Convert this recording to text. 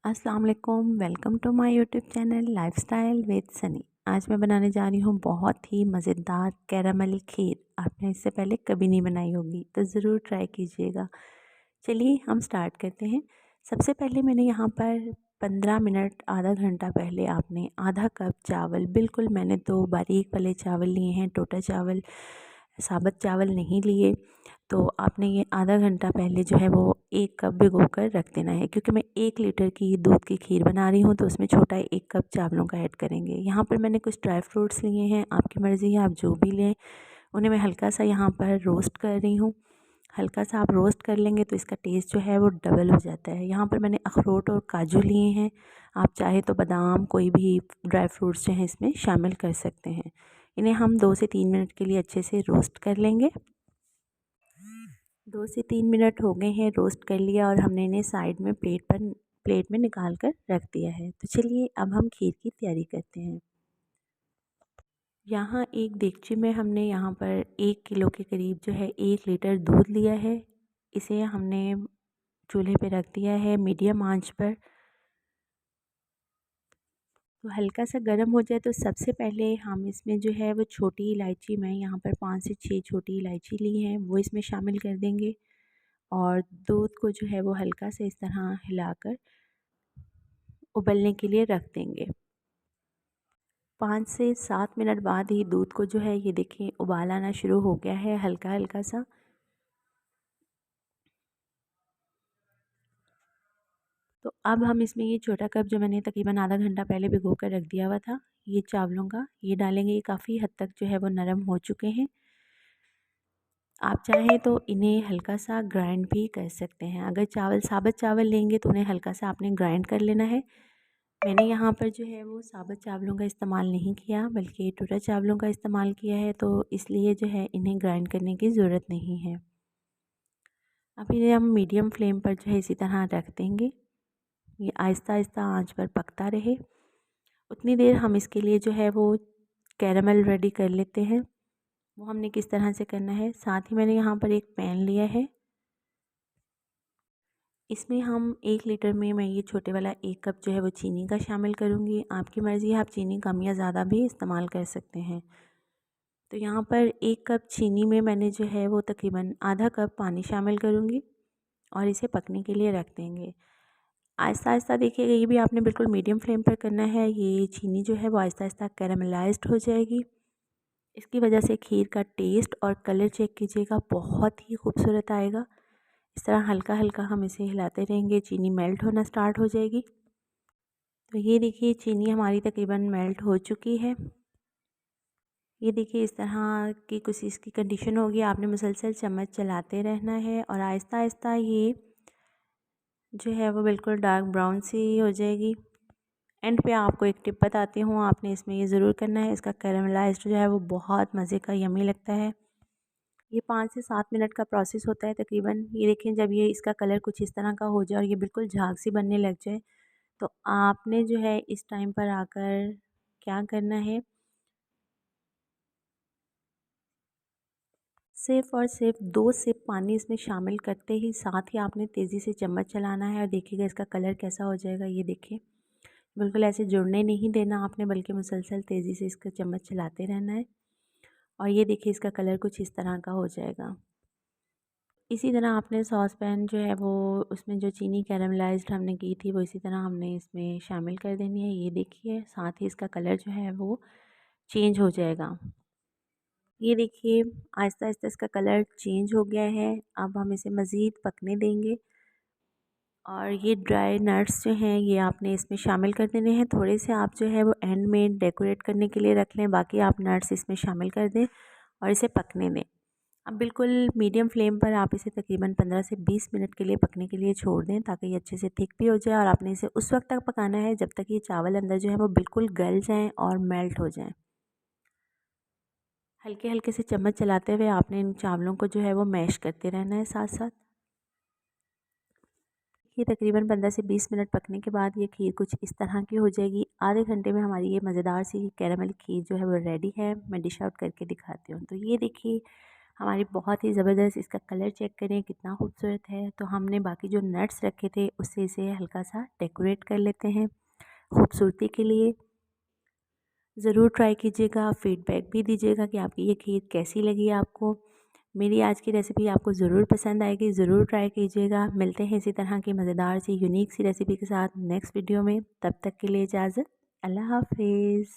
अस्सलाम वालेकुम। Welcome to my YouTube channel lifestyle with Sunny. आज मैं बनाने जा रही हूँ बहुत ही मज़ेदार कैरामल खीर। आपने इससे पहले कभी नहीं बनाई होगी तो ज़रूर ट्राई कीजिएगा। चलिए हम स्टार्ट करते हैं। सबसे पहले मैंने यहाँ पर 15 मिनट आधा घंटा पहले आपने आधा कप चावल, बिल्कुल मैंने तो बारीक वाले चावल लिए हैं, टोटा चावल, साबुत चावल नहीं लिए। तो आपने ये आधा घंटा पहले जो है वो 1 कप भिगो कर रख देना है, क्योंकि मैं 1 लीटर की दूध की खीर बना रही हूँ तो उसमें छोटा 1 कप चावलों का ऐड करेंगे। यहाँ पर मैंने कुछ ड्राई फ्रूट्स लिए हैं, आपकी मर्ज़ी है आप जो भी लें। उन्हें मैं हल्का सा यहाँ पर रोस्ट कर रही हूँ। हल्का सा आप रोस्ट कर लेंगे तो इसका टेस्ट जो है वो डबल हो जाता है। यहाँ पर मैंने अखरोट और काजू लिए हैं, आप चाहे तो बादाम कोई भी ड्राई फ्रूट्स जो हैं इसमें शामिल कर सकते हैं। इन्हें हम 2 से 3 मिनट के लिए अच्छे से रोस्ट कर लेंगे। 2 से 3 मिनट हो गए हैं, रोस्ट कर लिया और हमने इन्हें साइड में प्लेट में निकाल कर रख दिया है। तो चलिए अब हम खीर की तैयारी करते हैं। यहाँ एक देगची में हमने यहाँ पर 1 किलो के करीब जो है 1 लीटर दूध लिया है। इसे हमने चूल्हे पे रख दिया है मीडियम आंच पर। तो हल्का सा गर्म हो जाए तो सबसे पहले हम इसमें जो है वो छोटी इलायची, मैं यहाँ पर 5 से 6 छोटी इलायची ली हैं, वो इसमें शामिल कर देंगे। और दूध को जो है वो हल्का से इस तरह हिलाकर उबलने के लिए रख देंगे। 5 से 7 मिनट बाद ही दूध को जो है ये देखिए उबाल आना शुरू हो गया है हल्का हल्का सा। तो अब हम इसमें ये छोटा कप जो मैंने तकरीबन आधा घंटा पहले भिगो कर रख दिया हुआ था ये चावलों का, ये डालेंगे। ये काफ़ी हद तक जो है वो नरम हो चुके हैं। आप चाहें तो इन्हें हल्का सा ग्राइंड भी कर सकते हैं। अगर साबुत चावल लेंगे तो उन्हें हल्का सा आपने ग्राइंड कर लेना है। मैंने यहाँ पर जो है वो साबुत चावलों का इस्तेमाल नहीं किया, बल्कि टूटा चावलों का इस्तेमाल किया है, तो इसलिए जो है इन्हें ग्राइंड करने की ज़रूरत नहीं है। अब इन्हें हम मीडियम फ्लेम पर जो है इसी तरह रख देंगे। ये आहिस्ता आहिस्ता आंच पर पकता रहे। उतनी देर हम इसके लिए जो है वो कैरामल रेडी कर लेते हैं। वो हमने किस तरह से करना है, साथ ही मैंने यहाँ पर एक पैन लिया है। इसमें हम 1 लीटर में मैं ये छोटे वाला 1 कप जो है वो चीनी का शामिल करूँगी। आपकी मर्ज़ी है, आप चीनी कम या ज़्यादा भी इस्तेमाल कर सकते हैं। तो यहाँ पर 1 कप चीनी में मैंने जो है वो तकरीबन आधा कप पानी शामिल करूँगी और इसे पकने के लिए रख देंगे। आहिस्ता आहिस्ता देखिएगा, ये भी आपने बिल्कुल मीडियम फ्लेम पर करना है। ये चीनी जो है वो आहिस्ता आहिस्ता कैरामलाइज्ड हो जाएगी। इसकी वजह से खीर का टेस्ट और कलर चेक कीजिएगा, बहुत ही खूबसूरत आएगा। इस तरह हल्का हल्का हम इसे हिलाते रहेंगे, चीनी मेल्ट होना स्टार्ट हो जाएगी। तो ये देखिए चीनी हमारी तकरीबन मेल्ट हो चुकी है। ये देखिए इस तरह की कुछ इसकी कंडीशन होगी। आपने मुसलसल चम्मच चलाते रहना है और आहिस्ता आहिस्ता ये जो है वो बिल्कुल डार्क ब्राउन सी हो जाएगी। एंड पे आपको एक टिप बताती हूँ, आपने इसमें ये ज़रूर करना है, इसका कैरामलाइज्ड जो है वो बहुत मज़े का यम्मी लगता है। ये 5 से 7 मिनट का प्रोसेस होता है तकरीबन। ये देखें जब ये इसका कलर कुछ इस तरह का हो जाए और ये बिल्कुल झाग सी बनने लग जाए, तो आपने जो है इस टाइम पर आकर क्या करना है, सिर्फ़ और सिर्फ 2 सिप पानी इसमें शामिल करते ही साथ ही आपने तेज़ी से चम्मच चलाना है और देखिएगा इसका कलर कैसा हो जाएगा। ये देखिए बिल्कुल ऐसे जुड़ने नहीं देना आपने, बल्कि मुसलसल तेज़ी से इसका चम्मच चलाते रहना है। और ये देखिए इसका कलर कुछ इस तरह का हो जाएगा। इसी तरह आपने सॉस पैन जो है वो उसमें जो चीनी कैरामलाइज्ड हमने की थी वो इसी तरह हमने इसमें शामिल कर देनी है। ये देखिए साथ ही इसका कलर जो है वो चेंज हो जाएगा। ये देखिए आहिस्ता आहिस्ता इसका कलर चेंज हो गया है। अब हम इसे मज़ीद पकने देंगे और ये ड्राई नट्स जो हैं ये आपने इसमें शामिल कर देने हैं। थोड़े से आप जो है वो एंड में डेकोरेट करने के लिए रख लें, बाकी आप नट्स इसमें शामिल कर दें और इसे पकने दें। अब बिल्कुल मीडियम फ्लेम पर आप इसे तकरीबन 15 से 20 मिनट के लिए पकने के लिए छोड़ दें, ताकि ये अच्छे से थिक भी हो जाए। और आपने इसे उस वक्त तक पकाना है जब तक ये चावल अंदर जो है वो बिल्कुल गल जाएँ और मेल्ट हो जाएँ। हल्के हल्के से चम्मच चलाते हुए आपने इन चावलों को जो है वो मैश करते रहना है साथ साथ। ये तकरीबन 15 से 20 मिनट पकने के बाद ये खीर कुछ इस तरह की हो जाएगी। आधे घंटे में हमारी ये मज़ेदार सी कैरामल खीर जो है वो रेडी है। मैं डिश आउट करके दिखाती हूँ। तो ये देखिए हमारी बहुत ही ज़बरदस्त। इसका कलर चेक करें कितना खूबसूरत है। तो हमने बाकी जो नट्स रखे थे उससे इसे हल्का सा डेकोरेट कर लेते हैं खूबसूरती के लिए। ज़रूर ट्राई कीजिएगा, फ़ीडबैक भी दीजिएगा कि आपकी ये खीर कैसी लगी आपको। मेरी आज की रेसिपी आपको ज़रूर पसंद आएगी, ज़रूर ट्राई कीजिएगा। मिलते हैं इसी तरह की मज़ेदार सी यूनिक सी रेसिपी के साथ नेक्स्ट वीडियो में। तब तक के लिए इजाज़त, अल्लाह हाफ़िज़।